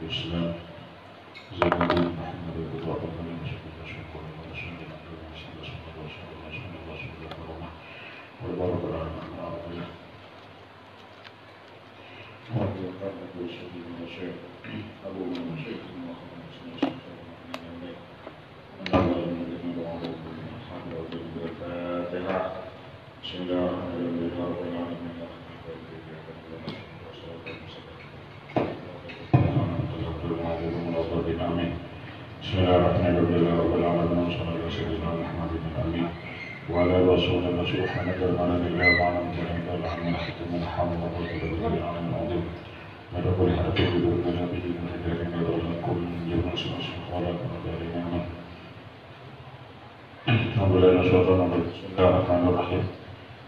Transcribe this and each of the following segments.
الإسلام زي النبي محمد وقضاء الغني وصلى الله شكرا ورسول الله صلى الله صلى الله صلى الله كرمه والبركة على الأرض ورضي الله عنه سيدنا الشيخ أبو بكر الشيخ محمد صلى الله عليه وسلم الفاتحة بسم الله الرحمن الرحيم Bismillahirrahmanirrahim. Wa ala rasulillah subhanahu wa ta'ala lillahi wa ala alihi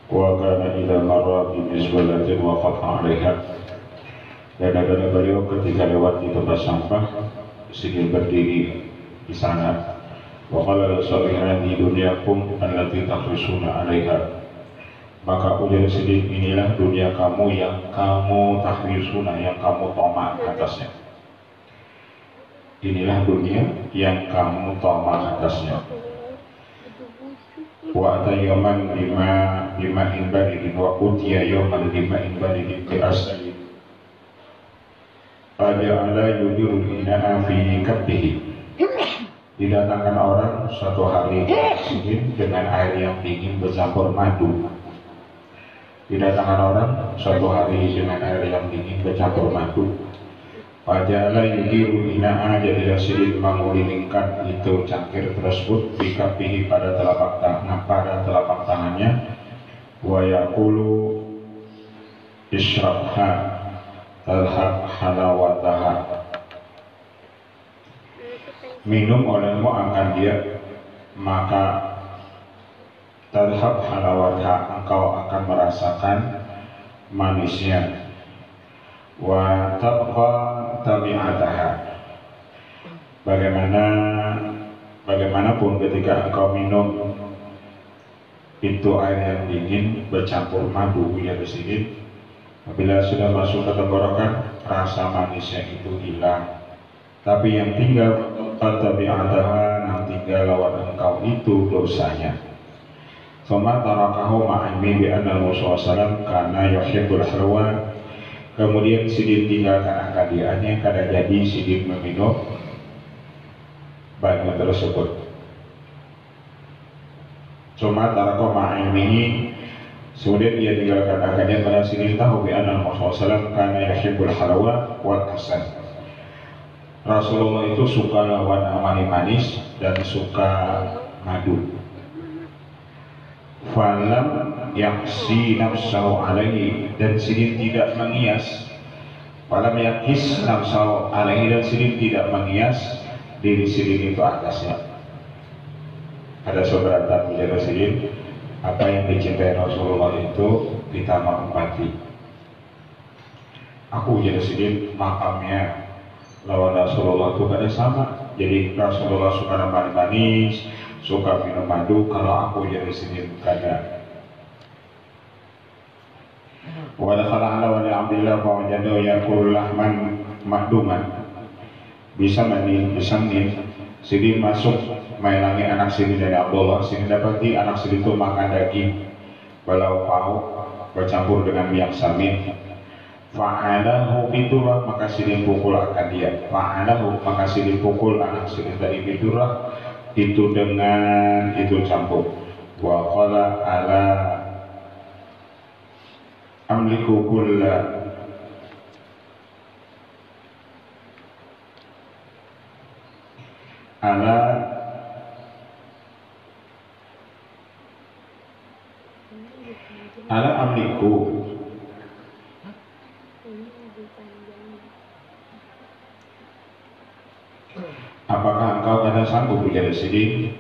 wa kana idza marra bi mizbalatin waqafa 'alaiha. Dan ada beliau ketika lewat di tempat sampah sedang berdiri di sana. Wa qala salihani dunyakum allati tahrisuna 'alaiha. Maka ujar sedih, inilah dunia kamu yang kamu tahrisuna, yang kamu tomak atasnya. Inilah dunia yang kamu tomak atasnya. Wa atayyaman bima inbaridin wa utiya yawman bima inbaridin bi asali. Aja'ala yudirul ina'a fi kabbihi. Didatangkan orang suatu hari dingin dengan air yang dingin bercampur madu. Didatangkan orang suatu hari dengan air yang dingin bercampur madu. Aja'ala yudirul ina'a, jadilah silih mengulingkan itu cangkir tersebut fi kabbihi pada telapak tangannya. Wa yaqulu ishrabha talhaq halawataha. Minum olehmu akan dia, maka talhaq halawataha, engkau akan merasakan manisnya. Wa tabqa tabi'ataha, bagaimanapun ketika engkau minum itu air yang dingin bercampur madu ya sedikit, apabila sudah masuk ke tenggorokan rasa manisnya itu hilang, tapi yang tinggal tabi'ataha, yang tinggal lawan engkau itu dosanya. Fama tarakahu ma'imi bi anna Rasulullah SAW karena yuhibbul halwa. Kemudian sidin tinggalkan akadiannya karena jadi sidin meminum banyak tersebut. Cuma tarakahu ma'imi, kemudian dia tinggalkan akadiannya karena sidin tahu bi anna Rasulullah SAW karena yuhibbul halwa wal hasan. Rasulullah itu suka lawan manis dan suka madu. Falam yaksi nafsahu alaihi, dan sidin tidak mengias. Falam yakis nafsahu alaihi, dan sidin tidak mengias diri sidin itu atasnya. Ada seberatan menjaga sidin, apa yang dicintai Rasulullah itu kita menempati. Aku jadi sidin makamnya lawan Rasulullah itu pada sama. Jadi Rasulullah suka manis, suka minum madu. Kalau aku jadi sidin kada. Wa dakhala ala wali Abdillah wa wajadu yakul lahman mahduman. Bisa nih sidin masuk mainangi anak sidin dari Abdullah. Sidin dapati anak sidin itu makan daging walau pauk bercampur dengan minyak samin. Fa'alahu bidurah, maka sidin pukul akan dia. Fa'alahu, maka sidin pukul anak sidin dari bidurah itu dengan itu campur. Wa qala ala amliku kulla ala amliku. Apakah engkau kada sanggup menjadi sidin?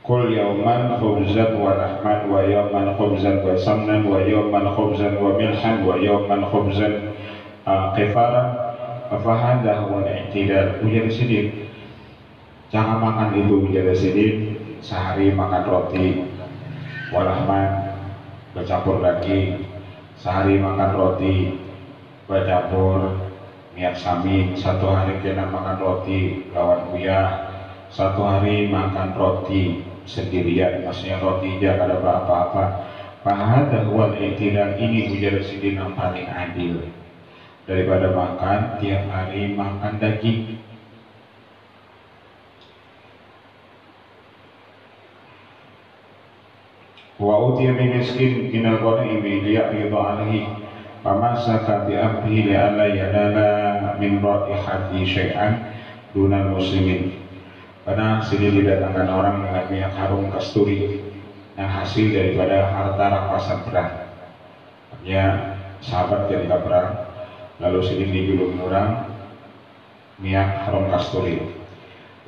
Kul yauman khubzan wa lahman wa yauman khubzan wa samnan wa yauman khubzan wa milhan wa yauman khubzan qifaran fahadah wa i'tidal. Menjadi sidin, jangan makan itu menjadi sidin. Sehari makan roti wa lahman bercampur daging, sehari makan roti bercampur niat sami, satu hari kena makan roti lawan uyah, satu hari makan roti sendirian, maksudnya roti aja kada apa-apa. Fahadha huwal i'tidal, ini ujar sidin yang paling adil daripada makan tiap hari makan daging. Wa utiya bi miskin minal ghanaimi liya'ridu alaihi famasaka bi amrihi li'alla yanala min raihati syai'an dunal muslimin. Karena sini didatangkan orang dengan minyak harum kasturi yang hasil daripada harta rampasan perang. Artinya sahabat ketika perang, lalu sini dijulung orang minyak harum kasturi.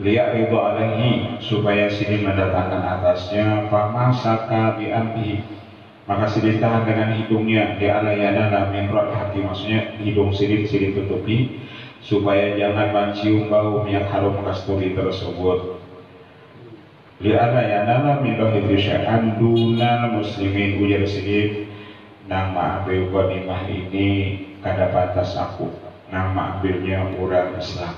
Lihat itu alaihi, supaya sini mendatangkan atasnya famasaka bi amrihi, maka sini tahan dengan hidungnya di alayana min raihati, maksudnya hidung sini tutupi supaya jangan mencium bau minyak harum kasturi tersebut. Li'ana yanala min raihati syai'an dunal muslimin, ujar sini nama ambil ghanimah ini kada batas aku, nama ambilnya orang Islam.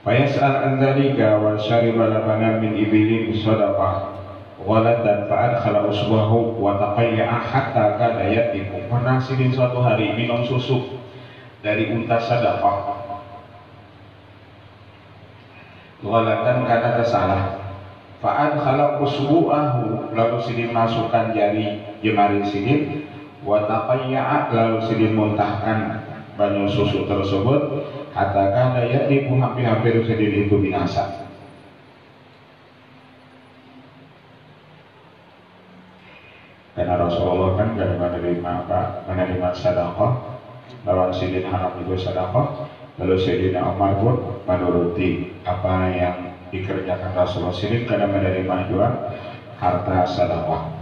Fayas'al an dzalika wa syariba labanan min ibilin sadaqah walatan fa'adkhala usbahu wa taqayya'a hatta kada yatiku. Pernah sidin suatu hari minum susu dari unta sadaqah, walatan kada tersalah, fa'adkhala usbu'ahu, lalu sidin masukkan jari sidin, wa taqayya'a, lalu sidin muntahkan banyu susu tersebut, hatta kada yatiku, hampir-hampir sidin itu binasa. Karena Rasulullah kan gak menerima sedekah, lawan sidin haram itu sedekah, lalu Sayyidina Umar pun menuruti apa yang dikerjakan Rasulullah. Sidin karena menerima juga harta sedekah.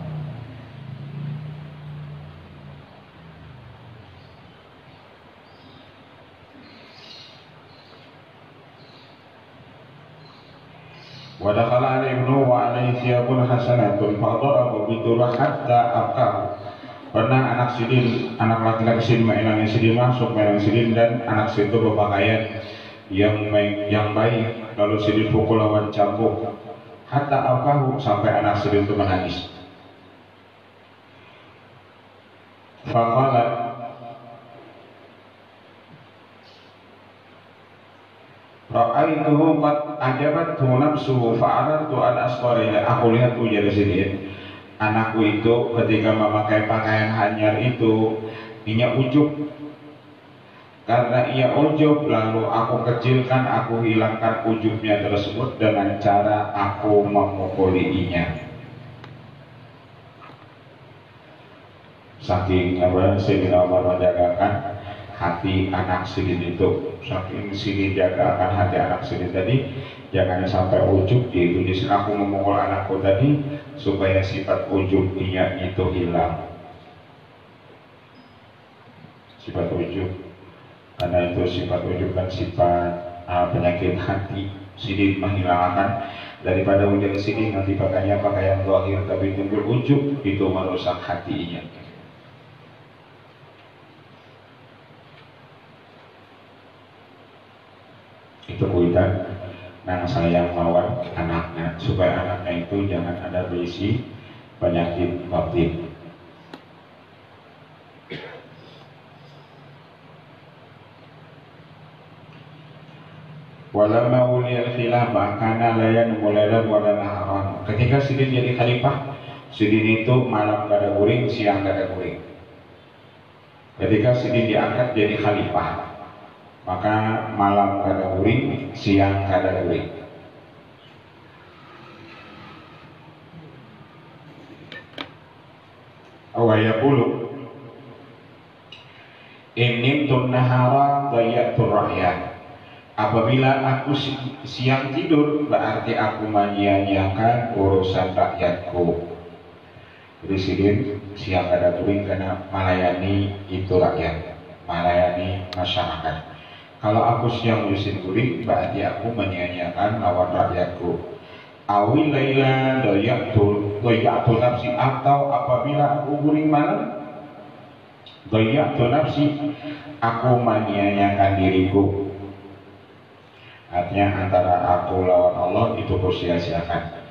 Wa dakhala al-ibnu wa alayhi thiyabun hasanatun fadarabu bidurah hatta abqahu. Pernah anak sidin, anak laki-laki sidin mainannya sidin masuk, mainan sidin, dan anak sidin itu berpakaian yang baik, lalu sidin pukul lawan cambuk hatta abqahu, sampai anak sidin itu menangis. Faqalat ra'aituhu qad ajabathu nafsuhu fa'aradtu an asqara. Aku lihat ujar sidin, anakku itu ketika memakai pakaian hanyar itu ia ujub. Karena ia ujub, lalu aku kecilkan, aku hilangkan ujubnya tersebut dengan cara aku memukulinya. Saking Sayyidina Umar menjagakan hati anak sidin itu, saking sidin jaga akan hati anak sidin tadi, jangan sampai ujub. Yaitu di sini aku memukul anakku tadi supaya sifat ujubnya itu hilang, sifat ujub, karena itu sifat ujub kan sifat penyakit hati. Sidin menghilangkan daripada ujar sidin nanti pakainya pakaian zahir tapi timbul ujub, itu merusak hatinya. Itu kuitan nang sayang lawan anaknya, supaya anaknya itu jangan ada berisi penyakit batin. Walamma uliyal khilafah kana layan mulalan wala naharan. Ketika sidin jadi khalifah, sidin itu malam kada guring, siang kada guring. Ketika sidin diangkat jadi khalifah, maka malam kada guring, siang kada guring. Awayaqulu innimtun nahara dayatur rakyat. Apabila aku siang tidur, berarti aku menyia-nyiakan urusan rakyatku. Jadi sidin siang kada guring karena melayani itu rakyat, melayani masyarakat. Kalau aku siang yusin guring, berarti aku menyia-nyiakan lawan rakyatku. Awil laila doyatul nafsi, atau apabila aku guring malam, Dhayya'tu nafsi, aku menyia-nyiakan diriku. Artinya antara aku lawan Allah itu ku sia-siakan.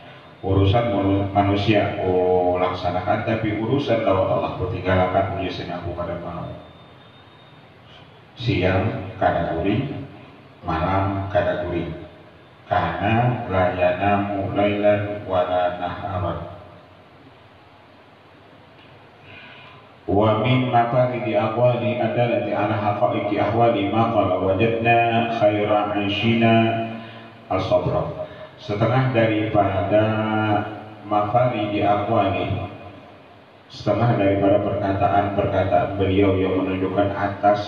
Urusan manusia ku laksanakan, tapi urusan lawan Allah ku tinggalkan. Biasanya aku kada mau. Siang kada guri, malam kada guri. Karena la yanamu lailan wala naharan. Wa min mafaridi aqwali adalati ala haqaiqi ahwali ma qala wajadna khaira 'aishina as-sabra. Setengah daripada mafaridi aqwali, setengah daripada perkataan-perkataan beliau yang menunjukkan atas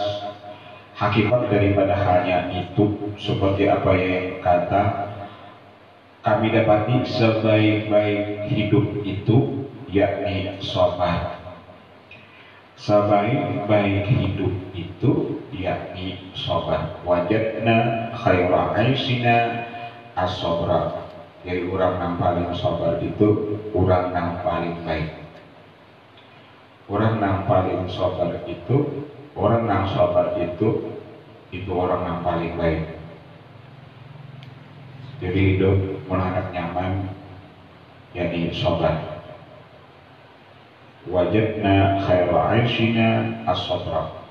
hakikat daripada halnya itu, seperti apa yang kata, kami dapati sebaik-baik hidup itu yakni sabar. Sebaik-baik hidup itu yakni sabar. Wajadna khaira 'aishina as-sabra. Jadi orang yang paling sabar itu orang yang paling baik. Orang yang paling sabar itu, orang yang sabar itu orang yang paling baik. Jadi hidup mengharap nyaman, yakni sabar. Wajadna khaira 'aishina as-sabra.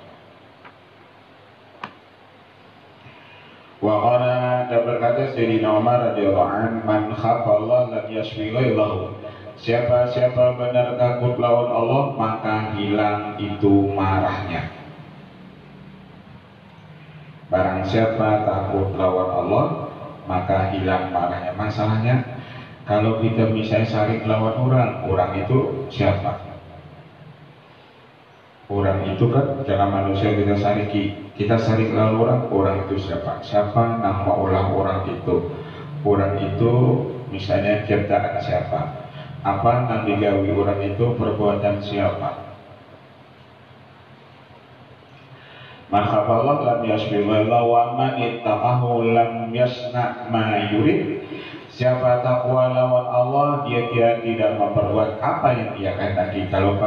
Wa qala, dan berkata Sayyidina Umar radhiyallahu anhu, man khafa Allah lam yashfi ghaizahu. Siapa benar takut lawan Allah, maka hilang itu marahnya. Barang siapa takut lawan Allah, maka hilang marahnya. Masalahnya, kalau kita misalnya saling lawan orang itu siapa? Orang itu kan dalam manusia kita saling lawan orang itu siapa? Siapa nama orang itu? Orang itu misalnya ciptaan siapa? Apa yang digawi orang itu perbuatan siapa? Man khafallah lam yashfi ghaizahu wa man ittaqahu lam yasna ma yurid. Siapa takwa lawan Allah, dia tidak memperbuat apa yang dia kehendaki. Kalau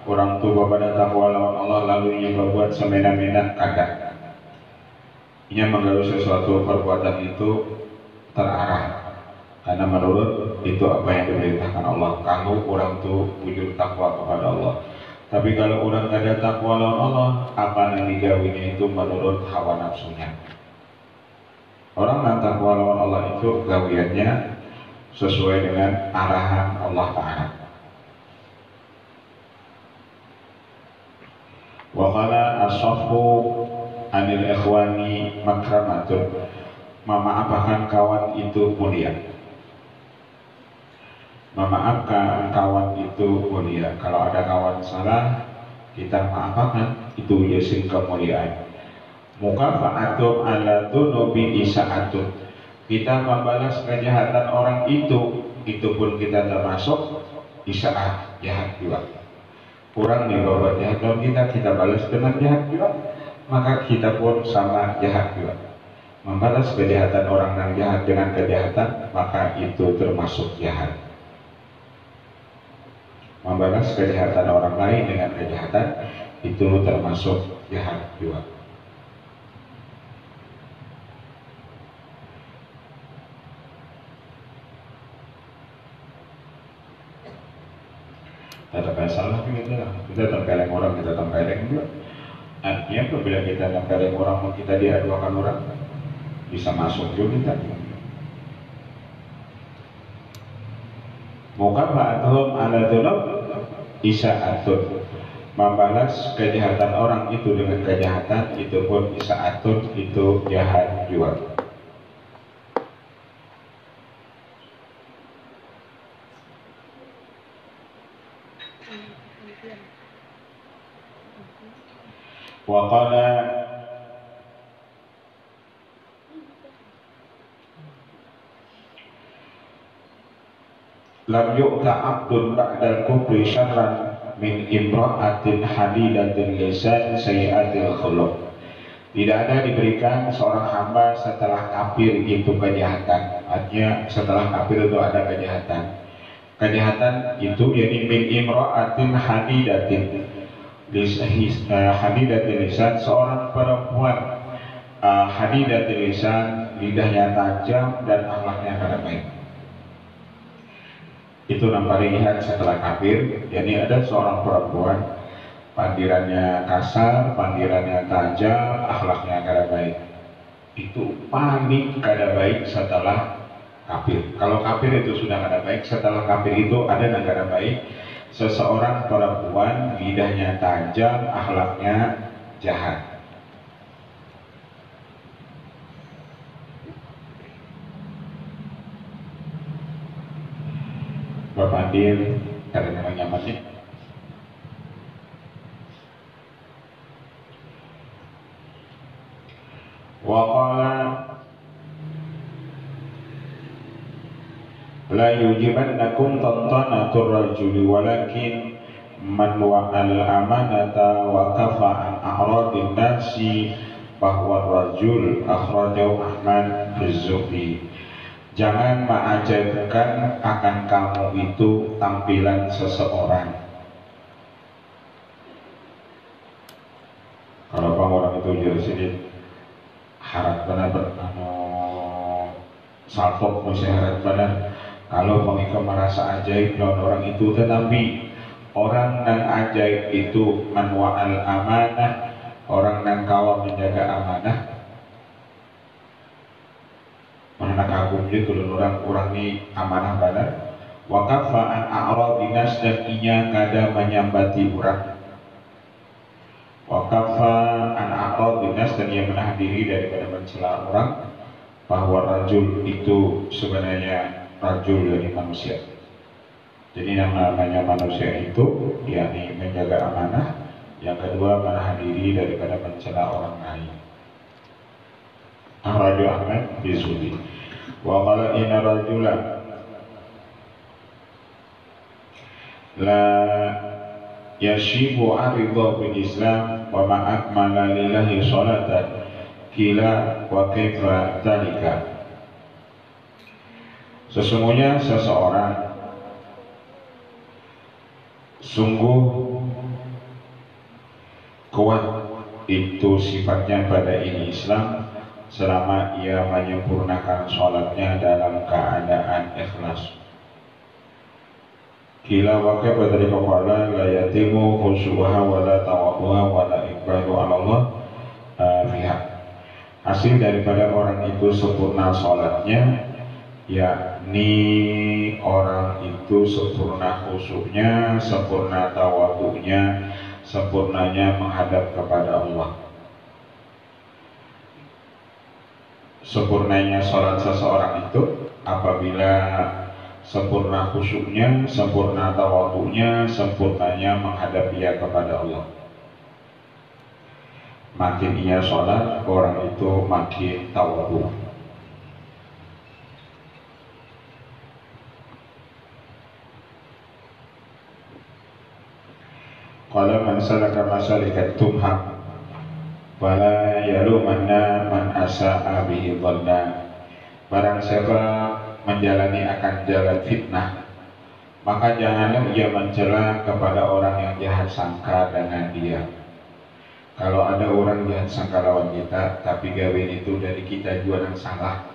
orang tua pada takwa lawan Allah lalu ia berbuat semena-mena, kada. Ia menggawi sesuatu perbuatan itu terarah, karena menurut itu apa yang diperintahkan Allah. Kalau orang itu wujud takwa kepada Allah. Tapi kalau orang kada takwa lawan Allah, apa yang digawinya itu menurut hawa nafsunya. Orang yang takwa lawan Allah itu gawiannya sesuai dengan arahan Allah Ta'ala. Wa qala as-safhu anil ikhwani makramatun. Memaafkan kawan itu mulia. Memaafkan kawan itu mulia. Kalau ada kawan salah, kita maafkan, itu yasin kemuliaan. Mukafa'atun ala dunubi isa'atun. Kita membalas kejahatan orang itu pun kita termasuk isa'at, jahat juga. Kurang nih bahwa jahat dalam kita balas dengan jahat juga, maka kita pun sama jahat juga. Membalas kejahatan orang yang jahat dengan kejahatan, maka itu termasuk jahat. Membalas kejahatan orang lain dengan kejahatan, itu termasuk jahat juga. Tidak ada salah kita tempeleng orang, kita tempeleng juga. Artinya apabila kita tempeleng orang, kita diaduakan orang, bisa masuk juga kita. Mukafa'atuhum ala dzunub isa'atun. Membalas kejahatan orang itu dengan kejahatan, itu pun isa'atun, itu jahat juga. Wa qala lam yu'ta abdun ba'dal kufri syarran min imra'atin hadidatin lisan sayyi'atil khuluq. Tidak ada diberikan seorang hamba setelah kafir itu kejahatan. Artinya setelah kafir itu ada kejahatan. Kejahatan itu jadi min imra'atin hadidatin, hadidatil lisan, seorang perempuan hadidatil lisan, lidahnya tajam dan akhlaknya kada baik. Itu nampak lihat setelah kafir. Jadi ada seorang perempuan pandirannya kasar, pandirannya tajam, akhlaknya kada baik. Itu paling kada baik setelah kafir. Kalau kafir itu sudah kada baik, setelah kafir itu ada yang kada baik. Seseorang perempuan lidahnya tajam, akhlaknya jahat. Bapak Andir, karena memang nyamannya. Waqala la yujibannakum tantanatur rajuli walakin man wa'al amanata wa kafa an a'radin nasi bahwa rajul akhrajahu Ahmad az-Zuhri. Jangan mengajarkan akan kamu itu tampilan seseorang. Kalau orang itu jadi sedikit harap benar salfok masih harap benar. Kalau mereka merasa ajaib lawan orang itu, tetapi orang yang ajaib itu manwa'al amanah, orang yang kawan menjaga amanah. Mana kagum dia kalau orang ini amanah benar. Wa kafa'an a'radinas, dan inya kada menyambati orang. Wa kafa'an a'radinas, dan ia menahan diri daripada mencela orang. Bahwa rajul itu sebenarnya rajul dari manusia. Jadi yang namanya manusia itu yakni menjaga amanah. Yang kedua menahan diri daripada mencela orang lain. Rajul Ahmad Bizuli. Wa qala inna rajulan la yashibu aridha bil Islam wa ma akmala lillahi salatan kila wa kaifa dzalika. Sesungguhnya seseorang sungguh kuat itu sifatnya pada ini Islam selama ia menyempurnakan sholatnya dalam keadaan ikhlas. Kila wakil pada kepala la yatimu khusyuha wa la tawaduha wa la iqbalu ala Allah fiha. Hasil daripada orang itu sempurna sholatnya, yakni orang itu sempurna khusyuknya, sempurna tawadunya, sempurnanya menghadap kepada Allah. Sempurnanya sholat seseorang itu apabila sempurna khusyuknya, sempurna tawadhunya, sempurnanya menghadap ia kepada Allah. Makin ia sholat, orang itu makin tawadhu. Qala man salaka masalikat tumham wala yalumanna man asa'a bihi dhanna. Barang siapa menjalani akan jalan fitnah, maka janganlah ia mencela kepada orang yang jahat sangka dengan dia. Kalau ada orang jahat sangka lawan kita, tapi gawean itu dari kita juga yang salah.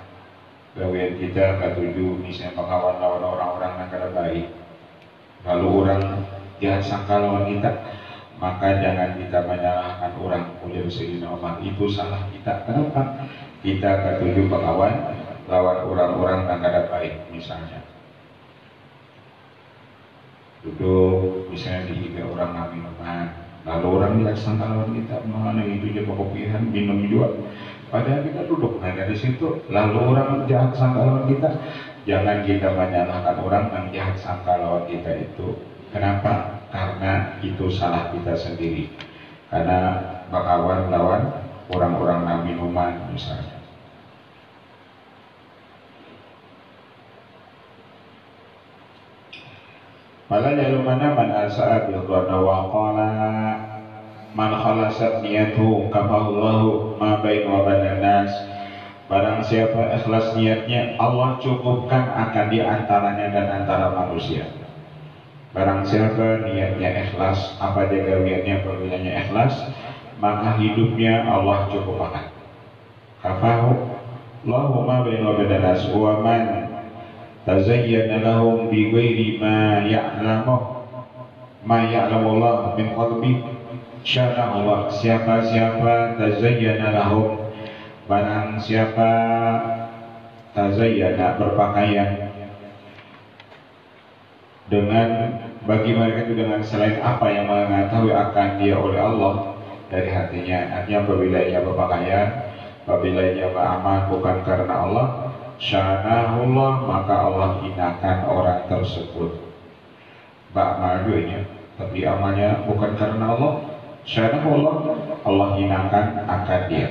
Gawean kita ketujuh misalnya mengkawan lawan orang-orang yang kada baik. Lalu orang jahat sangka lawan kita, maka jangan kita menyalahkan orang. Ujar Sayyidina Umar, itu salah kita. Kenapa? Kita ketujuh pengawan lawan orang-orang yang kada baik. Misalnya duduk misalnya di tiga orang ngambil minuman, lalu orang lihat sangka lawan kita, mana itu dia kopihan minum juga, padahal kita duduk. Nah dari situ lalu orang jahat sangka lawan kita, jangan kita menyalahkan orang yang jahat sangka lawan kita itu. Kenapa? Karena itu salah kita sendiri. Karena bakawan lawan orang-orang yang minuman misalnya. Malah jalumana man asa'a bil dhanna wa qala man khalasat niyatuhu kafallahu ma baina wa bainan nas. Barang siapa ikhlas niatnya, Allah cukupkan akan di antaranya dan antara manusia. Barang siapa niatnya ikhlas, apa dia gawiannya apabila ikhlas, maka hidupnya Allah cukupkan. Kafahu Allahu ma baina badanas wa man tazayyana lahum bi ghairi ma ya'lamu Allah min qalbi syana Allah. Siapa tazayyana lahum, barang siapa tazayyana berpakaian dengan bagi mereka itu dengan selain apa yang mengetahui akan dia oleh Allah dari hatinya. Artinya apabila ia berpakaian, apabila ia beramal bukan karena Allah, syanahullah, maka Allah hinakan orang tersebut. Ba'amal duanya, tapi amalnya bukan karena Allah, syanahullah, Allah hinakan akan dia.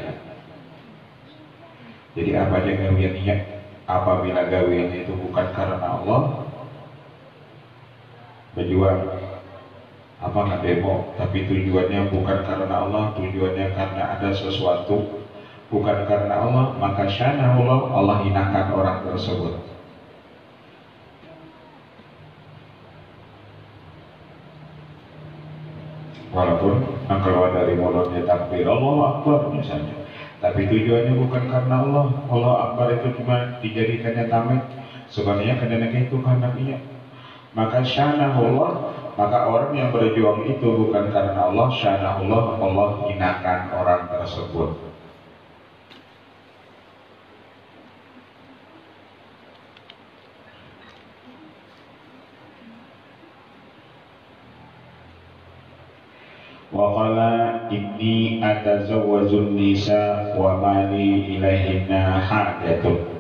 Jadi apa aja gawiannya, apabila gawiannya itu bukan karena Allah, berjuang apa nggak demo, tapi tujuannya bukan karena Allah, tujuannya karena ada sesuatu, bukan karena Allah, maka syanahullah, Allah hinakan orang tersebut. Walaupun yang keluar dari mulutnya takbir Allahu Akbar misalnya, tapi tujuannya bukan karena Allah. Allah Akbar itu cuma dijadikannya tameng, sebenarnya karena itu karena dia. Maka syanahullah, maka orang yang berjuang itu bukan karena Allah, syanahullah, Allah hinakan orang tersebut. Wa qala inni atazawwajun nisa wa mali ilaihinna hajatun.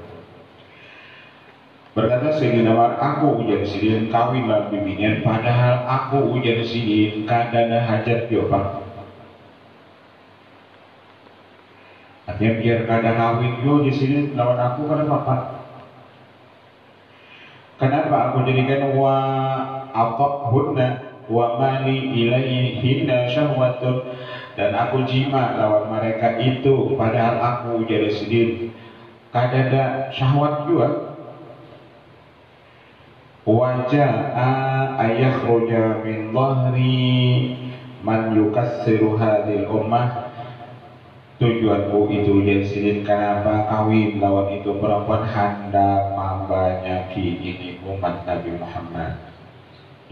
Berkata Sayyidina Umar, aku ujian sidin kawin lah bibinian, padahal aku ujian sidin kadana hajat yo pak. Artinya biar kadang kawin yo di sini lawan aku kenapa pak? Kenapa aku jadikan wa aqahunna wa mali ilaihinna syahwatun, dan aku jima lawan mereka itu padahal aku ujian sidin kadada syahwat juga. Waja'a ayakhruja min dhahri man yukassiru hadhil ummah. Tujuanku itu jadi kenapa kawin lawan itu perempuan hendak membanyaki ini umat Nabi Muhammad.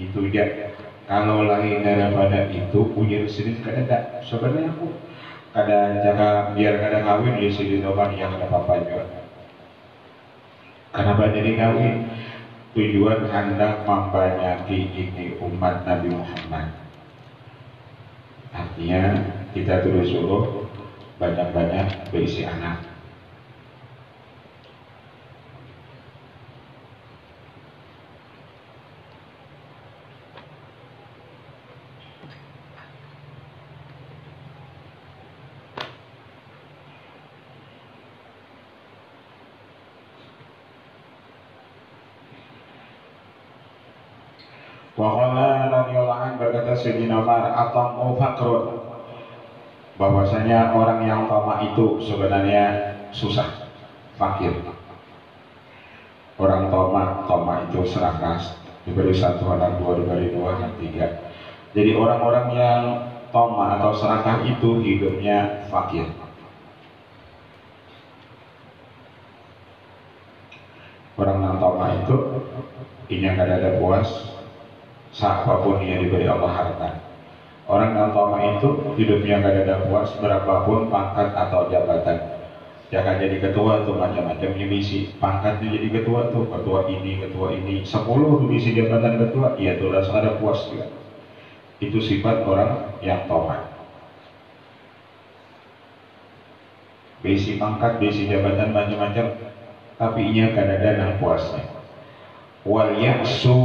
Itu dia. Kalau lain daripada itu ujian sedikit kada. Sebenarnya aku kada jaga biar kada kawin di sini doang yang ada papanya. Kenapa jadi kawin? Tujuan hendak membanyaki ini umat Nabi Muhammad. Artinya kita terus suruh banyak-banyak berisi anak. Wa qala radhiyallahu anhu, berkata Sayyidina Umar, atamu fakrun, bahwasanya orang yang tamak itu sebenarnya susah, fakir. Orang tamak itu serakah, diberi satu anak dua, diberi dua anak tiga. Jadi orang-orang yang tamak atau serakah itu hidupnya fakir. Orang yang tamak itu inya kada ada puas, siapapun yang diberi Allah harta. Orang yang tamak itu hidupnya gak ada puas, berapapun pangkat atau jabatan. Jangan jadi ketua tuh macam-macam misi. Pangkatnya jadi ketua tuh, ketua ini, 10 misi jabatan ketua, iya tuh rasa ada puas juga. Itu sifat orang yang tamak. Besi pangkat, besi jabatan macam-macam, tapi inya gak ada nang puasnya. Wal yaksu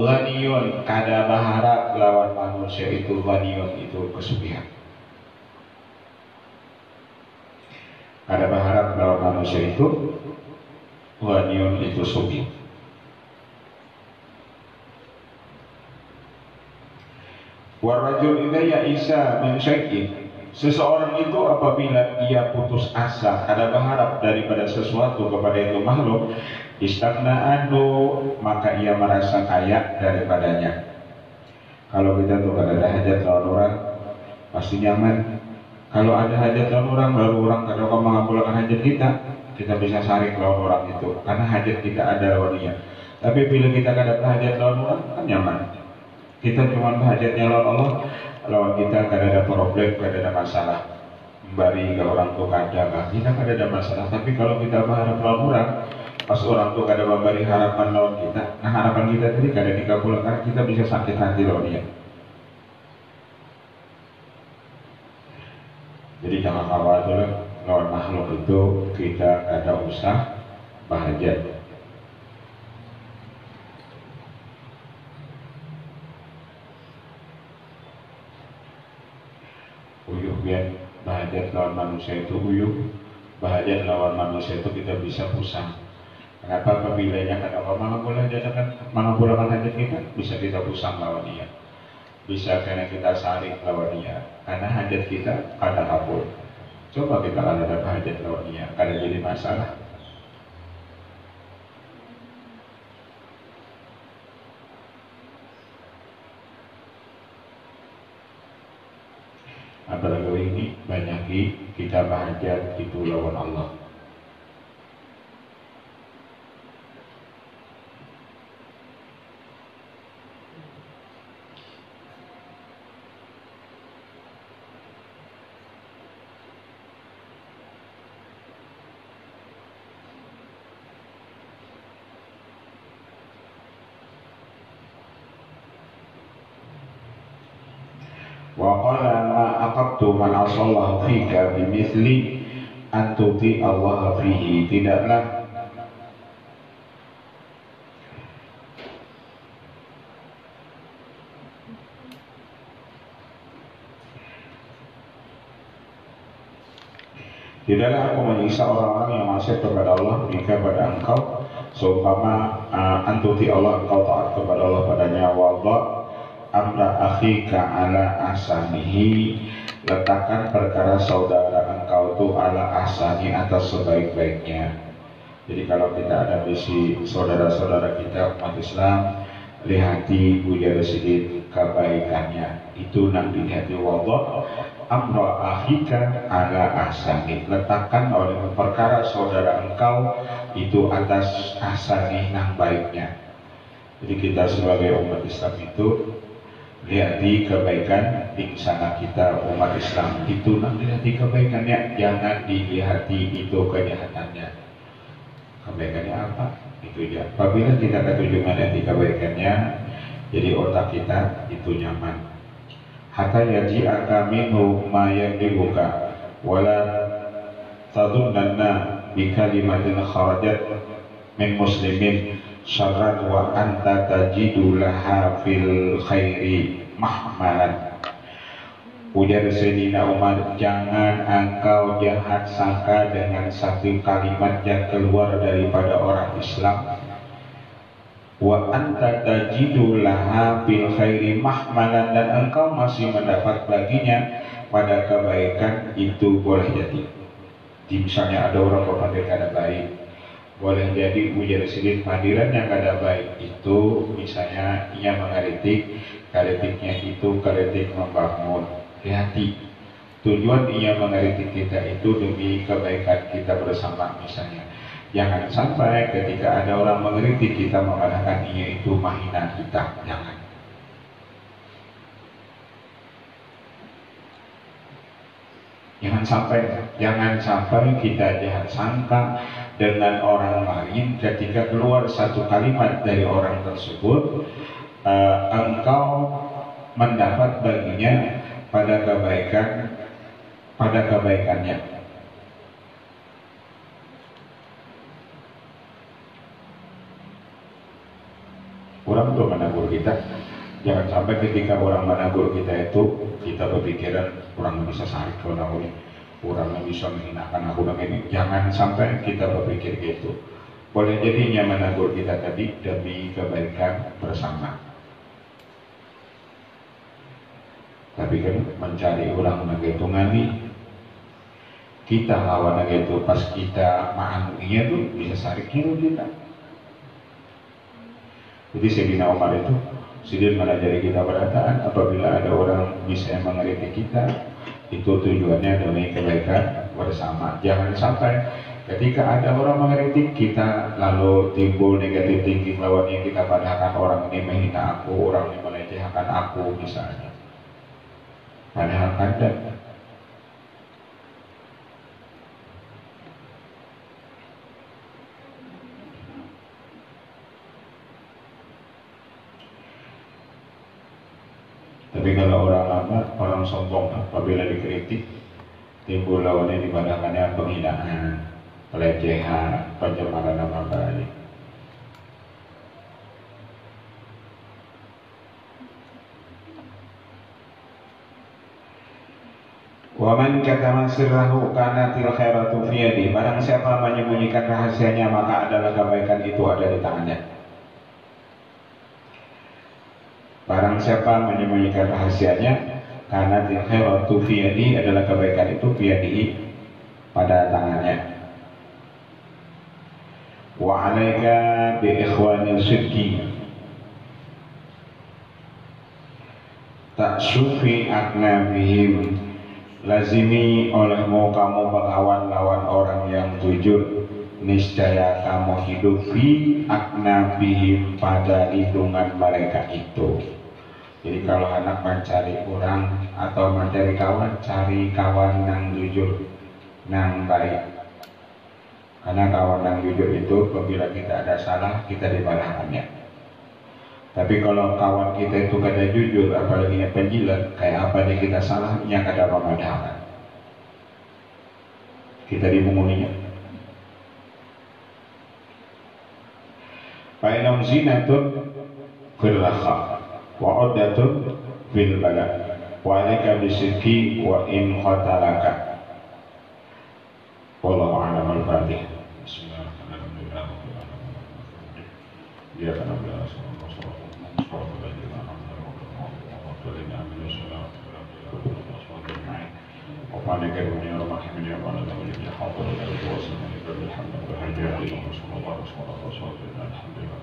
ghaniyun, kada berharap lawan manusia itu ghaniyun, itu kesugihan. Kada berharap lawan manusia itu ghaniyun, itu sugih. Warajul idza ya'isa min syai'in, seseorang itu apabila ia putus asa, kada berharap daripada sesuatu kepada itu makhluk, istagna anhu, maka ia merasa kaya daripadanya. Kalau kita tuh kada ada hajat lawan orang, pasti nyaman. Kalau ada hajat lawan orang, lalu orang kadang mengabulkan hajat kita bisa saring lawan orang itu, karena hajat kita ada lawan dia. Tapi bila kita kadang hajat lawan orang, kan nyaman. Kita cuma hajatnya lawan Allah, lawan kita kadang ada problem, kadang ada masalah. Bari ke orang tua kadang, kita kadang ada masalah. Tapi kalau kita berharap lawan orang, pas orang tua kadang memberi harapan lawan kita, nah harapan kita tadi kadang dikabulkan, kita bisa sakit hati lawan dia. Jadi jangan khawatir lawan makhluk itu kita ada usah bahajat. Uyuh biar bahajat lawan manusia itu uyuh, bahajat lawan manusia itu kita bisa pusang. Kenapa apabila malah boleh jadikan malah boleh hajat kita bisa kita pusang lawan dia. Bisa karena kita saling lawan dia, karena hajat kita ada kabul. Coba kita ada hajat lawan dia, kada jadi masalah. Apalagi ini banyak kita bahajat itu lawan Allah. Wa qala ma aqabtu man asallahu fika bimithli an tuti Allah fihi. Tidaklah aku menyiksa orang-orang yang maksiat kepada Allah jika pada engkau seumpama antuti Allah, engkau taat kepada Allah padanya. Wallah amra akhika ala asanihi, letakkan perkara saudara engkau itu ala asani, atas sebaik-baiknya. Jadi kalau kita ada misi saudara-saudara kita umat Islam, lihati bujara sedikit kebaikannya itu nang dilihat. Wallah amra akhika ala asani, letakkan oleh perkara saudara engkau itu atas asani nang baiknya. Jadi kita sebagai umat Islam itu lihati kebaikan di sana kita umat Islam itu nanti lihati kebaikannya, jangan dilihati itu kejahatannya. Kebaikannya apa? Itu dia. Apabila kita ketujuh melihati kebaikannya, jadi otak kita itu nyaman. Hatta yaji'aka minhu ma yaqibuka wala tadunanna bi kalimatin kharajat min muslimin syarran wa anta tajidu laha fil khairi mahmalan. Ujar Sayyidina Umar, jangan engkau jahat sangka dengan satu kalimat yang keluar daripada orang Islam. Wa anta tajidu laha fil khairi mahmalan, dan engkau masih mendapat baginya pada kebaikan itu. Boleh jadi misalnya ada orang berpandai kada baik, boleh jadi ujar sedikit hadiran yang kada baik itu, misalnya ia mengkritik, kritiknya itu kritik membangun. Hati tujuan ia mengkritik kita itu demi kebaikan kita bersama misalnya. Jangan sampai ketika ada orang mengkritik kita mengatakan ia itu menghina kita. Jangan sampai kita jahat sangka dengan orang lain ketika keluar satu kalimat dari orang tersebut, engkau mendapat baginya pada kebaikannya. Orang tuh menegur kita, jangan sampai ketika orang menegur kita itu kita berpikiran orang bisa sarik ke orang ini, orang bisa menghinakan aku dan ini. Jangan sampai kita berpikir gitu. Boleh jadinya menegur kita tadi demi kebaikan bersama. Tapi kan mencari orang begitu ngani, kita lawan begitu pas kita maanunya tuh bisa sarik kita. Jadi Sayyidina Umar itu Sidin mengajari kita berataan apabila ada orang bisa mengkritik kita, itu tujuannya demi kebaikan bersama. Jangan sampai ketika ada orang mengkritik kita lalu timbul negatif thinking lawannya, kita padahal orang ini menghina aku, orang ini melecehkan aku misalnya. Padahal kadang tapi kalau orang lama, orang sombong apabila dikritik timbul lawannya dipandangkannya penghinaan, pelecehan, pencemaran nama baik. Waman katama sirrahu kanatil khairatu fi yadi. Barang siapa menyembunyikan rahasianya maka adalah kebaikan itu ada di tangannya. Barang siapa menyembunyikan rahasianya, kanatil khairatu fi yadi adalah kebaikan itu fi yadi pada tangannya. Wa 'alaika bi ikhwanil sidqi ta'sufi aknabihim. Lazimi olehmu kamu berkawan lawan orang yang jujur, niscaya kamu hidup fi aknabihim pada lindungan mereka itu. Jadi kalau anak mencari orang atau mencari kawan, cari kawan yang jujur, yang baik. Karena kawan yang jujur itu apabila kita ada salah, kita dibalahkannya. Tapi kalau kawan kita itu kada jujur, apalagi yang penjilat, kayak apa nih kita salahnya kada memadakan, kita dimungulinya. Fa'inam zinatun fil rakha wa uddatun fil bala wa alaika bisidqi wa in khatalaka. Wallahu a'lam al-Fatihah. Bismillahirrahmanirrahim. Ya kana وقال كريم يا رب الحمد يا رب العالمين يا حاضر يا رب وسلم عليك بالحمد والهدي عليه وصلى الله وسلم على رسول الله الحمد لله.